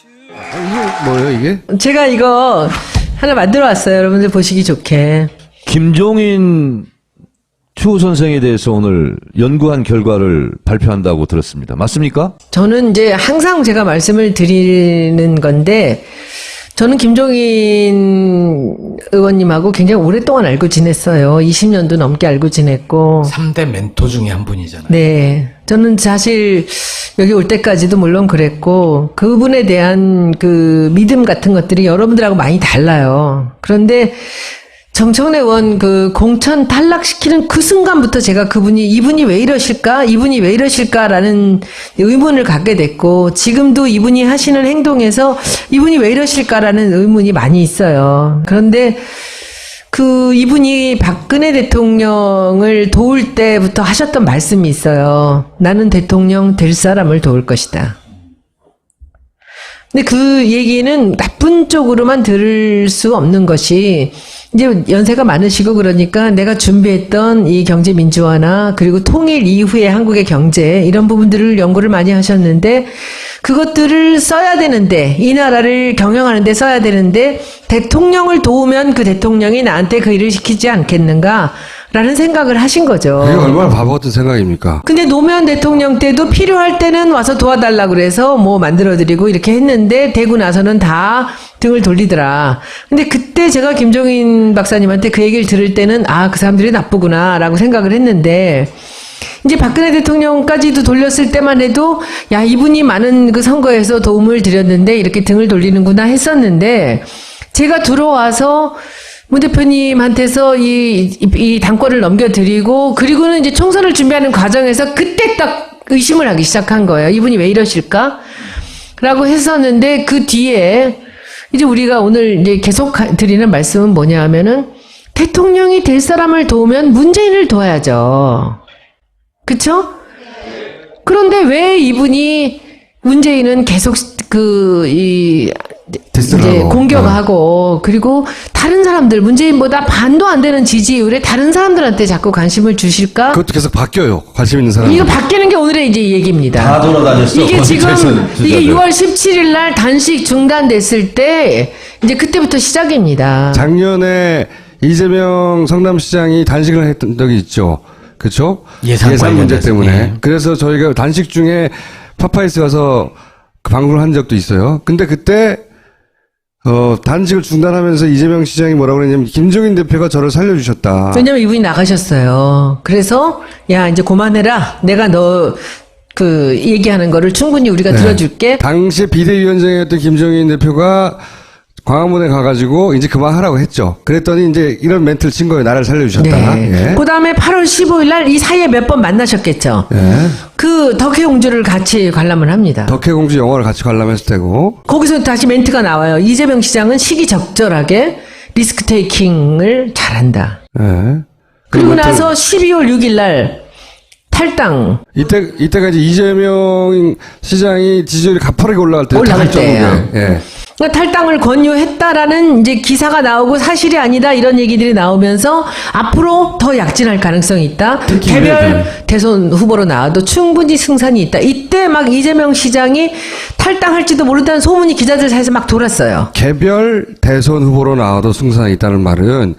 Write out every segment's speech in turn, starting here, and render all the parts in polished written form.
이게 뭐예요, 이게? 제가 이거 하나 만들어 왔어요. 여러분들 보시기 좋게. 김종인 추 선생에 대해서 오늘 연구한 결과를 발표한다고 들었습니다. 맞습니까? 저는 이제 항상 제가 말씀을 드리는 건데, 저는 김종인 의원님하고 굉장히 오랫동안 알고 지냈어요. 20년도 넘게 알고 지냈고. 3대 멘토 중에 한 분이잖아요. 네. 저는 사실 여기 올 때까지도 물론 그랬고, 그분에 대한 그 믿음 같은 것들이 여러분들하고 많이 달라요. 그런데 정청래 의원 그 공천 탈락시키는 그 순간부터 제가 이분이 왜 이러실까라는 의문을 갖게 됐고, 지금도 이분이 하시는 행동에서 이분이 왜 이러실까라는 의문이 많이 있어요. 그런데 이분이 박근혜 대통령을 도울 때부터 하셨던 말씀이 있어요. 나는 대통령 될 사람을 도울 것이다. 근데 그 얘기는 나쁜 쪽으로만 들을 수 없는 것이, 이제 연세가 많으시고 그러니까 내가 준비했던 이 경제 민주화나 그리고 통일 이후의 한국의 경제 이런 부분들을 연구를 많이 하셨는데, 그것들을 써야 되는데, 이 나라를 경영하는데 써야 되는데 대통령을 도우면 그 대통령이 나한테 그 일을 시키지 않겠는가 라는 생각을 하신 거죠. 그게 얼마나 바보 같은 생각입니까? 근데 노무현 대통령 때도 필요할 때는 와서 도와달라고 그래서 뭐 만들어드리고 이렇게 했는데, 되고 나서는 다 등을 돌리더라. 근데 그때 제가 김종인 박사님한테 그 얘기를 들을 때는 그 사람들이 나쁘구나 라고 생각을 했는데, 이제 박근혜 대통령까지도 돌렸을 때만 해도 이분이 많은 그 선거에서 도움을 드렸는데 이렇게 등을 돌리는구나 했었는데, 제가 들어와서 문 대표님한테서 이 당권을 넘겨드리고, 그리고는 이제 총선을 준비하는 과정에서 그때 딱 의심을 하기 시작한 거예요. 이분이 왜 이러실까? 라고 했었는데, 그 뒤에 이제 우리가 오늘 이제 계속 드리는 말씀은 뭐냐 하면은, 대통령이 될 사람을 도우면 문재인을 도와야죠. 그쵸? 그런데 왜 이분이 문재인은 계속 이제 공격하고, 그리고 다른 사람들, 문재인보다 반도 안 되는 지지율에 다른 사람들한테 자꾸 관심을 주실까? 그것도 계속 바뀌어요. 관심 있는 사람. 이거 바뀌는 게 오늘의 이제 얘기입니다. 다 돌아다녔어. 이게 지금, 거기서 이게 6월 17일 날 단식 중단됐을 때, 이제 그때부터 시작입니다. 작년에 이재명 성남시장이 단식을 했던 적이 있죠. 그렇죠? 예산 문제 관련해서. 때문에. 네. 그래서 저희가 단식 중에 파파이스 가서 방문을 한 적도 있어요. 근데 그때 단식을 중단하면서 이재명 시장이 뭐라고 그랬냐면, 김종인 대표가 저를 살려주셨다. 왜냐면 이분이 나가셨어요. 그래서 이제 그만해라. 내가 너 얘기하는 거를 충분히 우리가 들어줄게. 당시 비대위원장이었던 김종인 대표가 광화문에 가가지고 이제 그만하라고 했죠. 그랬더니 이제 이런 멘트를 친 거예요. 나를 살려주셨다. 네. 예. 그 다음에 8월 15일 날 이 사이에 몇 번 만나셨겠죠. 예. 그 덕혜옹주를 같이 관람을 합니다. 덕혜공주 영화를 같이 관람했을 때고. 거기서 다시 멘트가 나와요. 이재명 시장은 시기적절하게 리스크 테이킹을 잘한다. 예. 그리고 나서 12월 6일 날 탈당. 이때가 이제 이재명 시장이 지지율이 가파르게 올라갈 때예요. 예. 그러니까 탈당을 권유했다라는 이제 기사가 나오고 사실이 아니다 이런 얘기들이 나오면서 앞으로 더 약진할 가능성이 있다. 개별 대선 후보로 나와도 충분히 승산이 있다. 이때 막 이재명 시장이 탈당할지도 모른다는 소문이 기자들 사이에서 막 돌았어요. 개별 대선 후보로 나와도 승산이 있다는 말은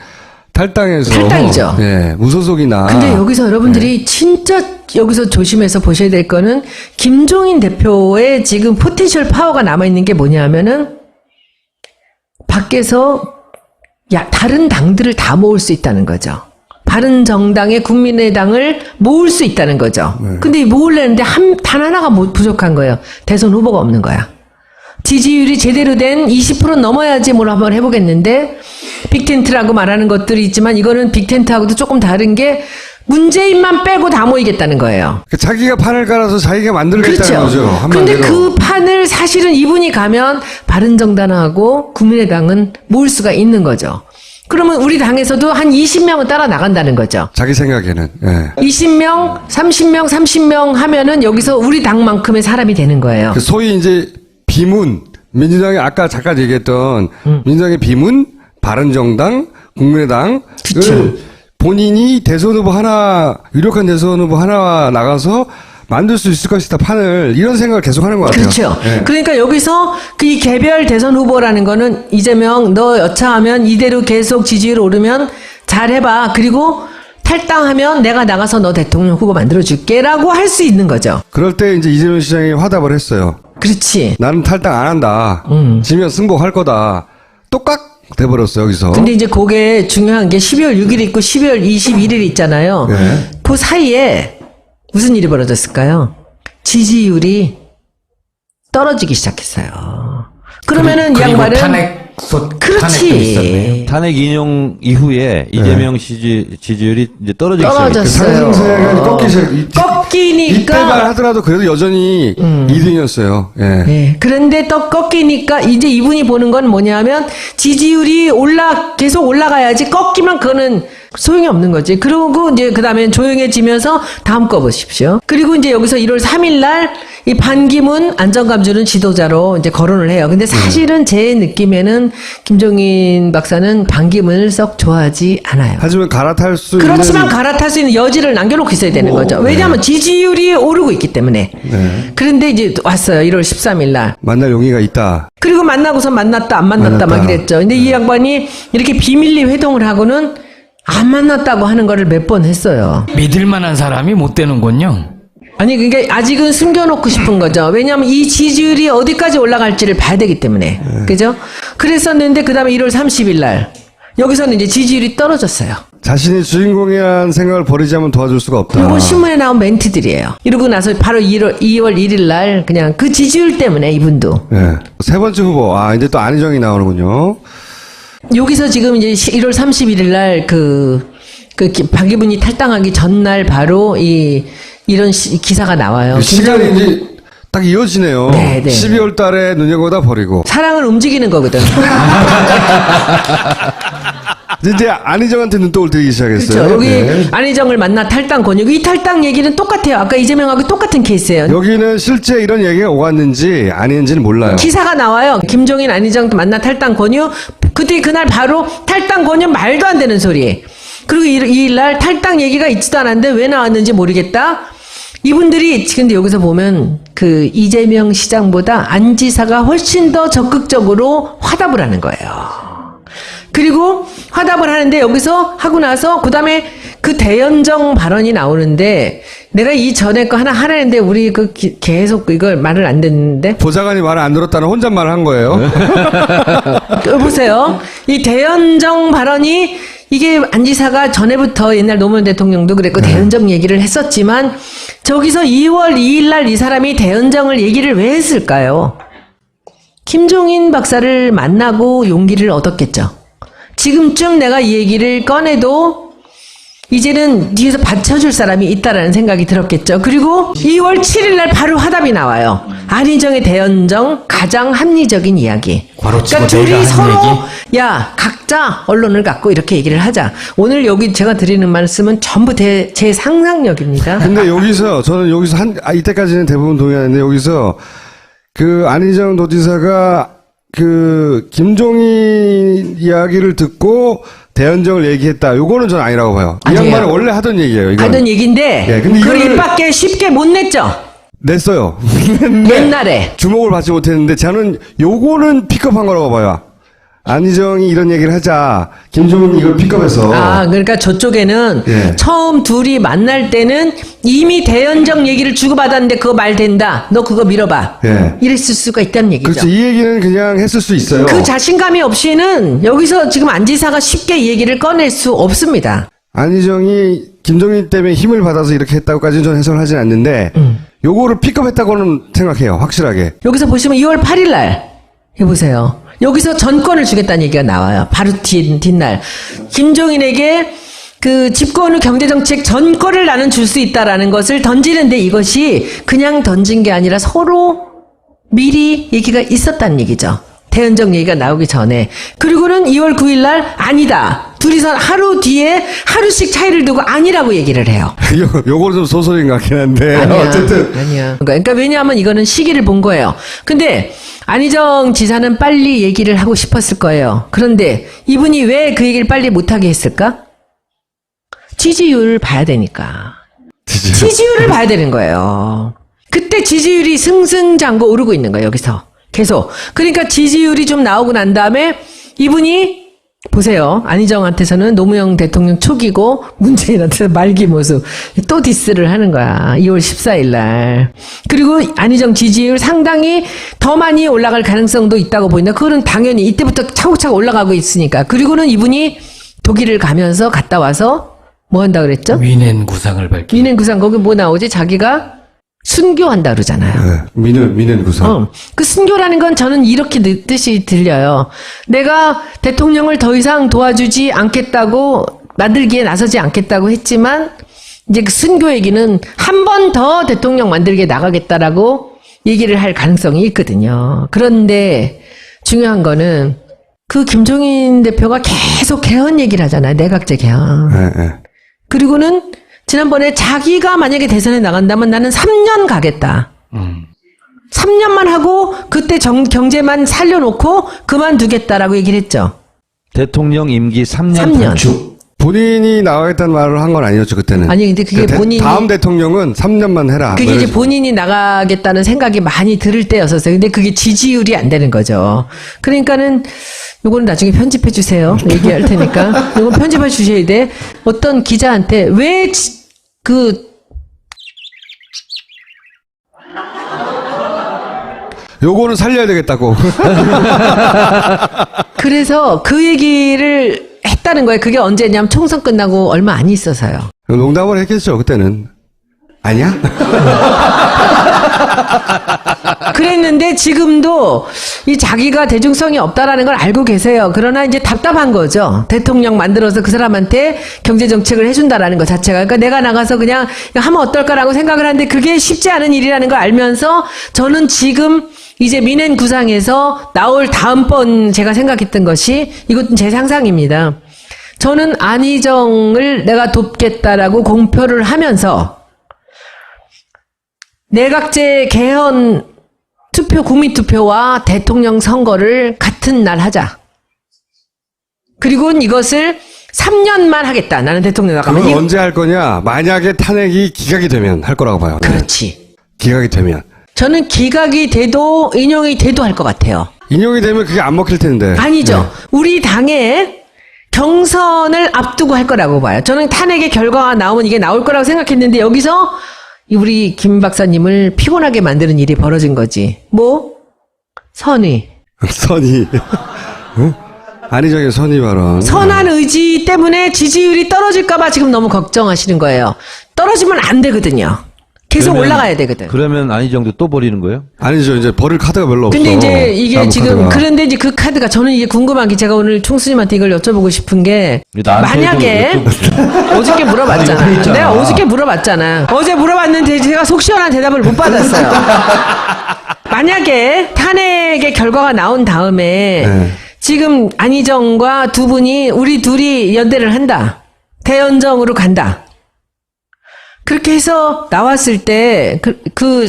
탈당이죠. 예, 무소속이나. 근데 여기서 여러분들이 진짜 여기서 조심해서 보셔야 될 거는, 김종인 대표의 지금 포텐셜 파워가 남아있는 게 뭐냐면은, 밖에서 다른 당들을 다 모을 수 있다는 거죠. 바른정당의 국민의당을 모을 수 있다는 거죠. 근데 모으려는데 단 하나가 부족한 거예요. 대선 후보가 없는 거야. 지지율이 제대로 된 20% 넘어야지 뭘 한번 해보겠는데, 빅텐트라고 말하는 것들이 있지만 이거는 빅텐트하고도 조금 다른 게, 문재인만 빼고 다 모이겠다는 거예요. 자기가 판을 깔아서 자기가 만들겠다는 거죠. 그런데 한마디로. 그 판을 사실은 이분이 가면 바른정당하고 국민의당은 모을 수가 있는 거죠. 그러면 우리 당에서도 한 20명은 따라 나간다는 거죠. 자기 생각에는. 예. 20명, 30명, 30명 하면은 여기서 우리 당만큼의 사람이 되는 거예요. 그 소위 이제 비문, 민주당이 아까 잠깐 얘기했던 민주당의 비문, 바른정당, 국민의당, 그쵸. 본인이 대선 후보 하나, 유력한 대선 후보 하나 나가서 만들 수 있을 것이다 판을 이런 생각을 계속 하는 것 같아요. 그렇죠. 예. 그러니까 여기서 그 이 개별 대선 후보라는 거는 이재명 너 여차하면 이대로 계속 지지율 오르면 잘해봐. 그리고 탈당하면 내가 나가서 너 대통령 후보 만들어줄게라고 할 수 있는 거죠. 그럴 때 이제 이재명 시장이 화답을 했어요. 그렇지. 나는 탈당 안 한다. 지면 승복할 거다. 똑깍 돼버렸어 여기서. 근데 이제 그게 중요한 게 12월 6일 있고 12월 21일 있잖아요. 네. 그 사이에 무슨 일이 벌어졌을까요? 지지율이 떨어지기 시작했어요. 그러면은 이 그리고 양반은 탄핵도 그렇지. 있었네요. 탄핵 인용 이후에 이재명 지지율이 이제 떨어지기 시작했죠. 떨어졌어요. 상승세가 꺾이니까 이때만 하더라도 그래도 여전히 2등이었어요. 예. 네. 그런데 또 꺾이니까 이제 이분이 보는 건 뭐냐면 지지율이 계속 올라가야지 꺾이면 그거는 소용이 없는 거지. 그리고 이제 그 다음에 조용해지면서 다음 거 보십시오. 그리고 이제 여기서 1월 3일 날 이 반기문 안정감 주는 지도자로 이제 거론을 해요. 근데 사실은 제 느낌에는 김종인 박사는 반기문을 썩 좋아하지 않아요. 하지만 갈아탈 수 그렇지만 있는 갈아탈 수 있는 여지를 남겨놓고 있어야 되는 거죠. 왜냐하면 지지율이 오르고 있기 때문에. 네. 그런데 이제 왔어요. 1월 13일 날. 만날 용의가 있다. 그리고 만나고서 만났다 안 만났다 막 만났다. 이랬죠. 근데 이 양반이 이렇게 비밀리 회동을 하고는 안 만났다고 하는 거를 몇 번 했어요. 믿을 만한 사람이 못 되는군요. 아니 그러니까 아직은 숨겨놓고 싶은 거죠. 왜냐하면 이 지지율이 어디까지 올라갈지를 봐야 되기 때문에. 그죠? 그랬었는데 그 다음에 1월 30일 날 여기서는 이제 지지율이 떨어졌어요. 자신이 주인공이라는 생각을 버리지 않으면 도와줄 수가 없다. 이거 신문에 나온 멘트들이에요. 이러고 나서 바로 2월 1일 날 그냥 그 지지율 때문에 이분도. 예. 세 번째 후보. 아, 이제 또 안희정이 나오는군요. 여기서 지금 이제 1월 31일 날 박기분이 탈당하기 전날 바로 이런 기사가 나와요. 시간이 이제 딱 이어지네요. 네, 네. 12월 달에 눈여겨다 버리고. 사랑을 움직이는 거거든. 이제 안희정한테 눈독을 들이기 시작했어요. 그렇죠. 여기 네. 안희정을 만나 탈당 권유고 이 탈당 얘기는 똑같아요. 아까 이재명하고 똑같은 케이스예요. 여기는 실제 이런 얘기가 오갔는지 아닌지는 몰라요. 기사가 나와요. 김종인 안희정 만나 탈당 권유. 그날 바로 탈당 권유 말도 안 되는 소리. 그리고 이 날 탈당 얘기가 있지도 않았는데 왜 나왔는지 모르겠다. 이분들이 근데 여기서 보면 그 이재명 시장보다 안 지사가 훨씬 더 적극적으로 화답을 하는 거예요. 그리고 화답을 하는데 여기서 하고 나서 그다음에 그 대연정 발언이 나오는데 내가 이 전에 거 하나 하라는데 우리 계속 이걸 말을 안 듣는데 보좌관이 말을 안 들었다는 혼잣말을 한 거예요. 보세요. 이 대연정 발언이 이게 안 지사가 전에부터 옛날 노무현 대통령도 그랬고 대연정 얘기를 했었지만 저기서 2월 2일 날 이 사람이 대연정을 얘기를 왜 했을까요? 김종인 박사를 만나고 용기를 얻었겠죠. 지금쯤 내가 이 얘기를 꺼내도 이제는 뒤에서 받쳐줄 사람이 있다라는 생각이 들었겠죠. 그리고 2월 7일 날 바로 화답이 나와요. 안희정의 대연정 가장 합리적인 이야기. 괄호치고 그러니까 둘이 내가 한 서로 얘기? 야 각자 언론을 갖고 이렇게 얘기를 하자. 오늘 여기 제가 드리는 말씀은 전부 제 상상력입니다. 근데 저는 여기서 이때까지는 대부분 동의하는데 여기서 그 안희정 도지사가 그 김종인 이야기를 듣고 대연정을 얘기했다. 요거는 저는 아니라고 봐요. 이 아니에요. 양반은 원래 하던 얘기예요. 이거는. 하던 얘기인데 예, 근데 그걸 이거를- 입 밖에 쉽게 못 냈죠. 냈어요. 옛날에. 주목을 받지 못했는데 저는 요거는 픽업한 거라고 봐요. 안희정이 이런 얘기를 하자 김종인이 이걸 픽업해서 아, 그러니까 저쪽에는 예. 처음 둘이 만날 때는 이미 대연정 얘기를 주고받았는데 그거 말 된다. 너 그거 밀어봐. 예. 이랬을 수가 있다는 얘기죠. 그렇죠. 이 얘기는 그냥 했을 수 있어요. 그 자신감이 없이는 여기서 지금 안 지사가 쉽게 이 얘기를 꺼낼 수 없습니다. 안희정이 김종인 때문에 힘을 받아서 이렇게 했다고까지는 저는 해석을 하진 않는데 요거를 픽업했다고는 생각해요. 확실하게. 여기서 보시면 2월 8일 날 해보세요. 여기서 전권을 주겠다는 얘기가 나와요. 바로 뒷날. 김종인에게 그 집권후 경제정책 전권을 나는 줄 수 있다라는 것을 던지는데 이것이 그냥 던진 게 아니라 서로 미리 얘기가 있었다는 얘기죠. 대연정 얘기가 나오기 전에. 그리고는 2월 9일 날 아니다. 둘이서 하루 뒤에 하루씩 차이를 두고 아니라고 얘기를 해요. 요거는 좀 소설인 것 같긴 한데 아니야. 어쨌든 아니야. 그러니까 왜냐하면 이거는 시기를 본 거예요. 근데 안희정 지사는 빨리 얘기를 하고 싶었을 거예요. 그런데 이분이 왜 그 얘기를 빨리 못하게 했을까? 지지율을 봐야 되니까. 지지율을 봐야 되는 거예요. 그때 지지율이 승승장구 오르고 있는 거예요, 여기서. 계속. 그러니까 지지율이 좀 나오고 난 다음에 이분이 보세요. 안희정한테서는 노무현 대통령 촉이고 문재인한테서 말기 모습. 또 디스를 하는 거야. 2월 14일 날. 그리고 안희정 지지율 상당히 더 많이 올라갈 가능성도 있다고 보인다. 그거는 당연히 이때부터 차곡차곡 올라가고 있으니까. 그리고는 이분이 독일을 가면서 갔다 와서 뭐 한다 그랬죠? 위낸 구상을 밝히. 민행 구상 거기 뭐 나오지? 자기가 순교한다 그러잖아요. 네, 민은 구상. 그 순교라는 건 저는 이렇게 뜻이 들려요. 내가 대통령을 더 이상 도와주지 않겠다고, 만들기에 나서지 않겠다고 했지만, 이제 그 순교 얘기는 한 번 더 대통령 만들기에 나가겠다라고 얘기를 할 가능성이 있거든요. 그런데 중요한 거는 그 김종인 대표가 계속 개헌 얘기를 하잖아요. 내각제 개헌. 네. 그리고는 지난번에 자기가 만약에 대선에 나간다면 나는 3년 가겠다. 3년만 하고 그때 경제만 살려놓고 그만두겠다라고 얘기를 했죠. 대통령 임기 3년 3년. 단축. 본인이 나가겠다는 말을 한 건 아니었죠, 그때는. 아니, 근데 그게 본인이. 다음 대통령은 3년만 해라. 그게 이제 그래서- 본인이 나가겠다는 생각이 많이 들을 때였었어요. 근데 그게 지지율이 안 되는 거죠. 그러니까는 요거는 나중에 편집해 주세요. 얘기할 테니까. 요건 편집해 주셔야 돼. 어떤 기자한테 왜 요거는 살려야 되겠다고. 그래서 그 얘기를 했다는 거예요. 그게 언제냐면 총선 끝나고 얼마 안 있어서요. 농담을 했겠죠, 그때는. 아니야? 그랬는데 지금도 이 자기가 대중성이 없다라는 걸 알고 계세요. 그러나 이제 답답한 거죠. 대통령 만들어서 그 사람한테 경제 정책을 해준다라는 것 자체가. 그러니까 내가 나가서 그냥 이거 하면 어떨까라고 생각을 하는데 그게 쉽지 않은 일이라는 걸 알면서 저는 지금 이제 민행 구상에서 나올 다음번 제가 생각했던 것이 이것은 제 상상입니다. 저는 안희정을 내가 돕겠다라고 공표를 하면서 내각제 개헌 투표, 국민투표와 대통령 선거를 같은 날 하자. 그리고 이것을 3년만 하겠다. 나는 대통령 나가면. 그걸 언제 할 거냐? 만약에 탄핵이 기각이 되면 할 거라고 봐요. 그렇지. 기각이 되면. 저는 기각이 돼도 인용이 돼도 할 것 같아요. 인용이 되면 그게 안 먹힐 텐데. 아니죠. 네. 우리 당의 경선을 앞두고 할 거라고 봐요. 저는 탄핵의 결과가 나오면 이게 나올 거라고 생각했는데 여기서 우리 김 박사님을 피곤하게 만드는 일이 벌어진 거지. 뭐? 선의. 선의. 응? 안희정의 선의 발언. 선한 의지 때문에 지지율이 떨어질까봐 지금 너무 걱정하시는 거예요. 떨어지면 안 되거든요. 계속 그러면- 올라가야 되거든. 그러면 안희정도 또 버리는 거예요? 아니죠. 이제 버릴 카드가 별로 없어. 근데 이제 이게 다음 지금 카드가. 그런데 이제 그 카드가 저는 이게 궁금한 게 제가 오늘 총수님한테 이걸 여쭤보고 싶은 게 만약에 어저께 물어봤잖아. 아니, 그랬잖아. 내가 어저께 물어봤잖아. 어제 물어봤는데 제가 속 시원한 대답을 못 받았어요. 만약에 탄핵의 결과가 나온 다음에 네. 지금 안희정과 두 분이 우리 둘이 연대를 한다. 대연정으로 간다. 그렇게 해서 나왔을 때,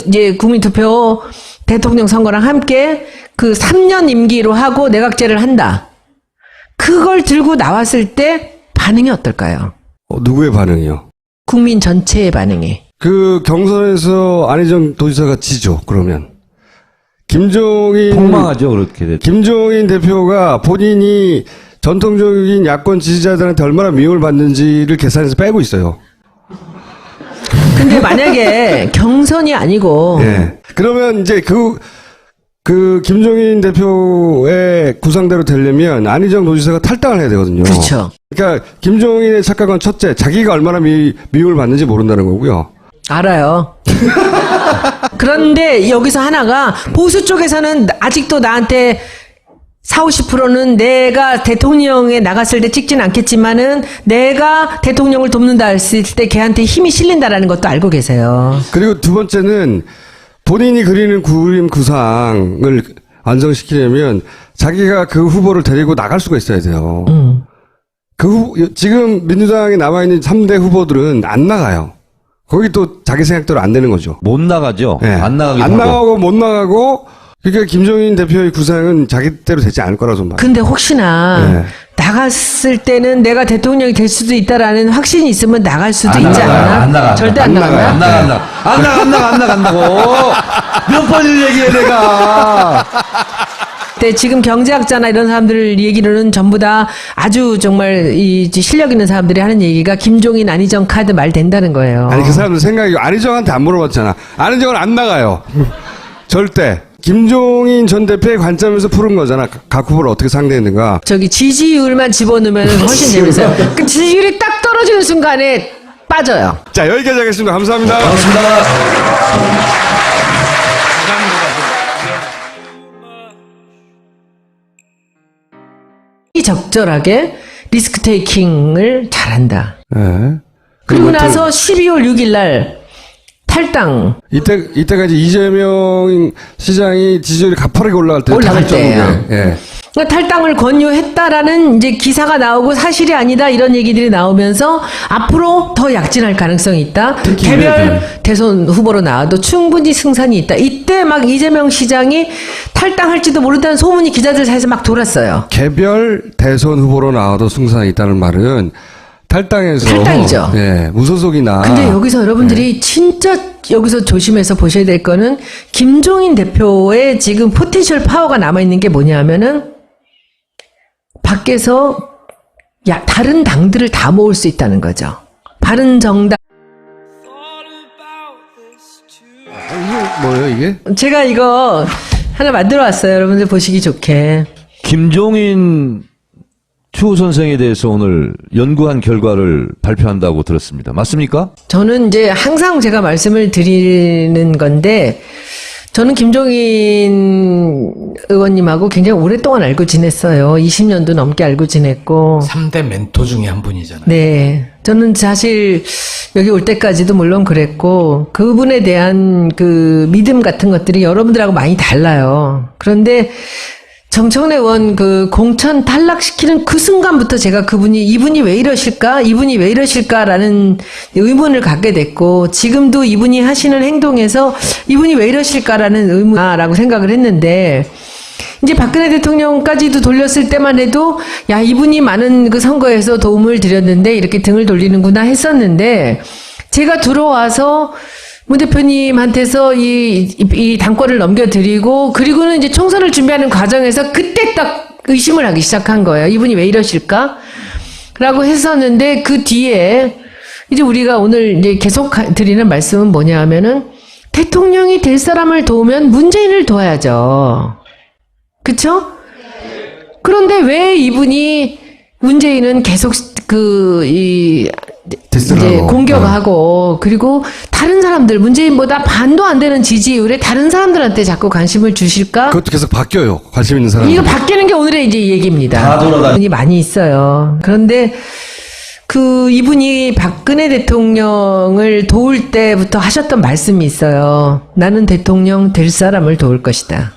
이제 국민투표 대통령 선거랑 함께 그 3년 임기로 하고 내각제를 한다. 그걸 들고 나왔을 때 반응이 어떨까요? 누구의 반응이요? 국민 전체의 반응이. 그 경선에서 안희정 도지사가 지죠. 그러면 김종인 폭망하죠, 그렇게 됐. 김종인 대표가 본인이 전통적인 야권 지지자들한테 얼마나 미움을 받는지를 계산해서 빼고 있어요. 근데 만약에 경선이 아니고 예. 그러면 이제 그 김종인 대표의 구상대로 되려면 안희정 도지사가 탈당을 해야 되거든요. 그렇죠. 그러니까 김종인의 착각은 첫째, 자기가 얼마나 미움을 받는지 모른다는 거고요. 알아요. 그런데 여기서 하나가 보수 쪽에서는 아직도 나한테 40-50%는 내가 대통령에 나갔을 때 찍진 않겠지만은 내가 대통령을 돕는다 했을 때 걔한테 힘이 실린다라는 것도 알고 계세요. 그리고 두 번째는 본인이 그리는 그림 구상을 완성시키려면 자기가 그 후보를 데리고 나갈 수가 있어야 돼요. 지금 민주당에 남아있는 3대 후보들은 안 나가요. 거기 또 자기 생각대로 안 되는 거죠. 못 나가죠. 예. 안 나가기도 안 하고. 나가고 못 나가고 그러니까 김종인 대표의 구상은 자기대로 되지 않을 거라고 좀 봐요. 근데 혹시나 네. 나갔을 때는 내가 대통령이 될 수도 있다라는 확신이 있으면 나갈 수도 안 있지 나가요. 않나? 안 나가. 절대 안 나가요. 안 나간다고. 몇 번을 얘기해 내가. 네, 지금 경제학자나 이런 사람들 얘기로는 전부 다 아주 정말 이 실력 있는 사람들이 하는 얘기가 김종인, 안희정 카드 말 된다는 거예요. 아니 그 사람들 생각이 안희정한테 안 물어봤잖아. 안희정은 안 나가요. 절대. 김종인 전 대표의 관점에서 푸른 거잖아. 각 후보를 어떻게 상대했는가. 저기 지지율만 집어넣으면 훨씬 재밌어요. 그 지지율이 딱 떨어지는 순간에 빠져요. 자 여기까지 하겠습니다. 감사합니다. 이 적절하게 리스크 테이킹을 잘한다. 네. 그리고 나서 12월 6일 날 탈당 이때가 이제 이재명 시장이 지지율이 가파르게 올라갈 때. 올라갈 때예요. 예. 그러니까 탈당을 권유했다라는 이제 기사가 나오고 사실이 아니다 이런 얘기들이 나오면서 앞으로 더 약진할 가능성이 있다. 개별 대선 후보로 나와도 충분히 승산이 있다. 이때 막 이재명 시장이 탈당할지도 모른다는 소문이 기자들 사이에서 막 돌았어요. 개별 대선 후보로 나와도 승산이 있다는 말은 탈당해서. 탈당이죠. 예. 무소속이나. 근데 여기서 여러분들이 진짜 여기서 조심해서 보셔야 될 거는 김종인 대표의 지금 포텐셜 파워가 남아있는 게 뭐냐면은 밖에서 다른 당들을 다 모을 수 있다는 거죠. 바른정당. 이게 뭐예요 이게? 제가 이거 하나 만들어 왔어요. 여러분들 보시기 좋게. 김종인 추 선생에 대해서 오늘 연구한 결과를 발표한다고 들었습니다. 맞습니까? 저는 이제 항상 제가 말씀을 드리는 건데 저는 김종인 의원님하고 굉장히 오랫동안 알고 지냈어요. 20년도 넘게 알고 지냈고. 3대 멘토 중에 한 분이잖아요. 네. 저는 사실 여기 올 때까지도 물론 그랬고 그분에 대한 그 믿음 같은 것들이 여러분들하고 많이 달라요. 그런데 정청래 의원 그 공천 탈락시키는 그 순간부터 제가 이분이 왜 이러실까라는 의문을 갖게 됐고 지금도 이분이 하시는 행동에서 이분이 왜 이러실까라는 의문이라고 생각을 했는데 이제 박근혜 대통령까지도 돌렸을 때만 해도 야 이분이 많은 그 선거에서 도움을 드렸는데 이렇게 등을 돌리는구나 했었는데 제가 들어와서 문 대표님한테서 이 당권을 넘겨드리고, 그리고는 이제 총선을 준비하는 과정에서 그때 딱 의심을 하기 시작한 거예요. 이분이 왜 이러실까? 라고 했었는데, 그 뒤에, 이제 우리가 오늘 이제 계속 드리는 말씀은 뭐냐 하면은, 대통령이 될 사람을 도우면 문재인을 도와야죠. 그쵸? 그런데 왜 이분이, 문재인은 계속 이제 공격하고 그리고 다른 사람들 문재인보다 반도 안 되는 지지율에 다른 사람들한테 자꾸 관심을 주실까? 그것도 계속 바뀌어요. 관심 있는 사람. 이거 바뀌는 게 오늘의 이제 얘기입니다. 분이 많이 있어요. 그런데 이분이 박근혜 대통령을 도울 때부터 하셨던 말씀이 있어요. 나는 대통령 될 사람을 도울 것이다.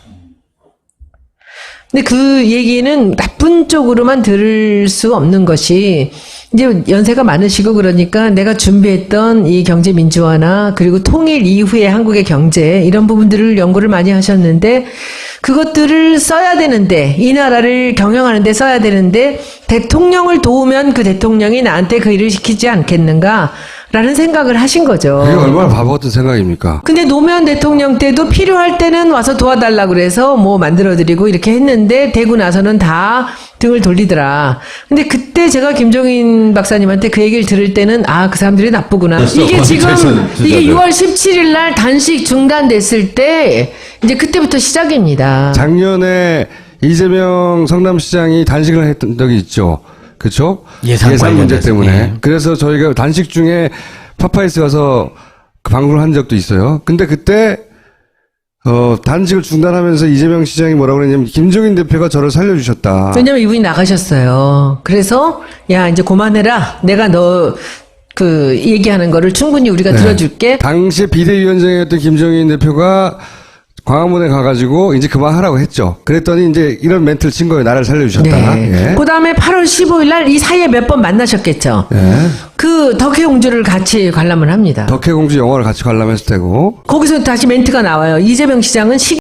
근데 그 얘기는 나쁜 쪽으로만 들을 수 없는 것이 이제 연세가 많으시고 그러니까 내가 준비했던 이 경제 민주화나 그리고 통일 이후의 한국의 경제 이런 부분들을 연구를 많이 하셨는데 그것들을 써야 되는데 이 나라를 경영하는 데 써야 되는데 대통령을 도우면 그 대통령이 나한테 그 일을 시키지 않겠는가 라는 생각을 하신 거죠. 그게 얼마나 바보 같은 생각입니까? 근데 노무현 대통령 때도 필요할 때는 와서 도와달라고 그래서 뭐 만들어드리고 이렇게 했는데 되고 나서는 다 등을 돌리더라. 근데 그때 제가 김종인 박사님한테 그 얘기를 들을 때는 그 사람들이 나쁘구나. 이게 지금 이게 6월 17일 날 단식 중단됐을 때 이제 그때부터 시작입니다. 작년에 이재명 성남시장이 단식을 했던 적이 있죠. 그렇죠? 예산 문제 관련해서. 때문에. 예. 그래서 저희가 단식 중에 파파이스 가서 방문을 한 적도 있어요. 근데 그때 단식을 중단하면서 이재명 시장이 뭐라고 그랬냐면 김종인 대표가 저를 살려주셨다. 왜냐면 이분이 나가셨어요. 그래서 야 이제 그만해라. 내가 너 얘기하는 거를 충분히 우리가 들어줄게. 당시 비대위원장이었던 김종인 대표가 광화문에 가가지고 이제 그만하라고 했죠. 그랬더니 이제 이런 멘트를 친 거예요. 나를 살려주셨다. 네. 예. 그 다음에 8월 15일 날 이 사이에 몇 번 만나셨겠죠. 예. 그 덕혜공주를 같이 관람을 합니다. 덕혜공주 영화를 같이 관람했을 때고. 거기서 다시 멘트가 나와요. 이재명 시장은